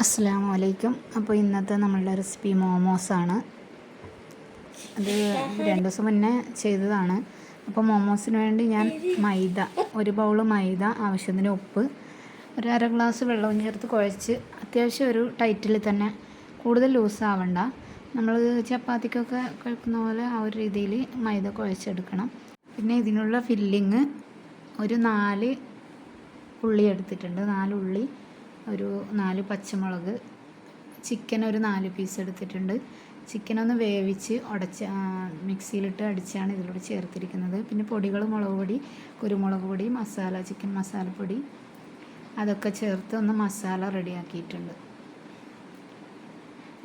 അസ്സലാമു അലൈക്കും. അപ്പോൾ ഇന്നത്തെ നമ്മളുടെ റെസിപ്പി മോമോസാണ്. അത് 2 ദിവസം മുന്നേ ചെയ്തതാണ്. അപ്പോൾ മോമോസിന് വേണ്ടി ഞാൻ മൈദ, 1 ബൗൾ മൈദ, ആവശ്യത്തിന് ഉപ്പ്, ഒരു അര ഗ്ലാസ് വെള്ളവും ചേർത്ത് കുഴച്ച് അത്യാവശ്യം ഒരു ടൈറ്റിൽ തന്നെ, കൂടുതൽ ലൂസ് ആവണ്ട, നമ്മൾ ചപ്പാത്തിക്കൊക്കെ കുഴക്കുന്ന പോലെ ആ ഒരു രീതിയിൽ മൈദ കുഴച്ചെടുക്കണം. പിന്നെ ഇതിനുള്ള ഫില്ലിങ് ഒരു 4 ഉള്ളി എടുത്തിട്ടുണ്ട്, 4 ഉള്ളി, ഒരു 4 പച്ചമുളക്, ചിക്കൻ ഒരു 4 പീസ് എടുത്തിട്ടുണ്ട്. ചിക്കനൊന്ന് വേവിച്ച് മിക്സിയിലിട്ട് അടിച്ചാണ് ഇതിലൂടെ ചേർത്തിരിക്കുന്നത്. പിന്നെ പൊടികൾ മുളക് പൊടി, കുരുമുളക് പൊടി, മസാല, ചിക്കൻ മസാലപ്പൊടി, അതൊക്കെ ചേർത്ത് ഒന്ന് മസാല റെഡിയാക്കിയിട്ടുണ്ട്.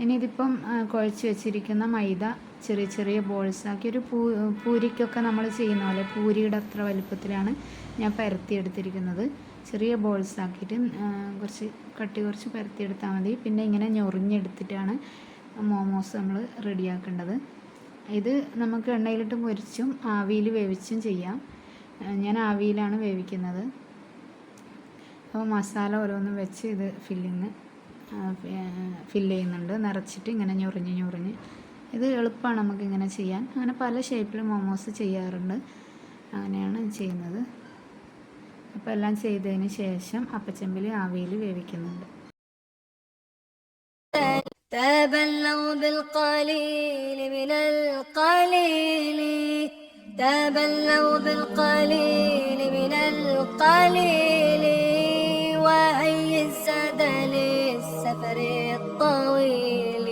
ഇനി ഇതിപ്പം കുഴച്ച് വെച്ചിരിക്കുന്ന മൈദ ചെറിയ ചെറിയ ബോൾസാക്കി ഒരു പൂരിക്കൊക്കെ നമ്മൾ ചെയ്യുന്ന പോലെ പൂരിയുടെ അത്ര വലുപ്പത്തിലാണ് ഞാൻ പരത്തിയെടുത്തിരിക്കുന്നത്. ചെറിയ ബോൾസാക്കിയിട്ട് കുറച്ച് പരത്തിയെടുത്താൽ മതി. പിന്നെ ഇങ്ങനെ ഞൊറിഞ്ഞെടുത്തിട്ടാണ് മോമോസ് നമ്മൾ റെഡിയാക്കേണ്ടത്. ഇത് നമുക്ക് എണ്ണയിലിട്ട് പൊരിച്ചും ആവിയിൽ വേവിച്ചും ചെയ്യാം. ഞാൻ ആവിയിലാണ് വേവിക്കുന്നത്. അപ്പോൾ മസാല ഓരോന്നും വെച്ച് ഇത് ഫില്ല് ചെയ്യുന്നുണ്ട്, നിറച്ചിട്ട് ഇങ്ങനെ ഞൊറിഞ്ഞ്. ഇത് എളുപ്പമാണ് നമുക്കിങ്ങനെ ചെയ്യാൻ. അങ്ങനെ പല ഷേപ്പിൽ മോമോസ് ചെയ്യാറുണ്ട്. അങ്ങനെയാണ് ചെയ്യുന്നത്. അപ്പോൾ എല്ലാം ചെയ്തതിന് ശേഷം അപ്പച്ചമ്പിൽ ആവിയിൽ വേവിക്കുന്നുണ്ട്. تبلغوا بالقليل من القليل تبلغوا بالقليل من القليل وهي الزاد للسفر الطويل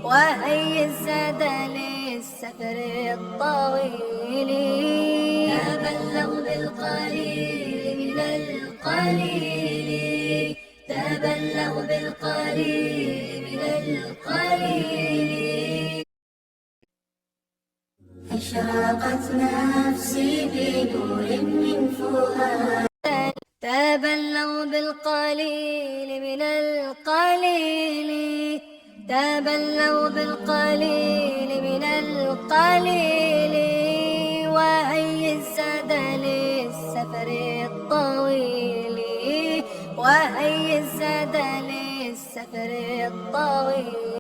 وهي الزاد للسفر الطويل تبلغوا بالقليل من القليل تبلغوا بالقليل من القليل أشرقت نفسي بنور من فؤاد تبلغوا بالقليل من القليل تبلغوا بالقليل من القليل وهي الزاد للسفر الطويل وهي الزاد للسفر الطويل.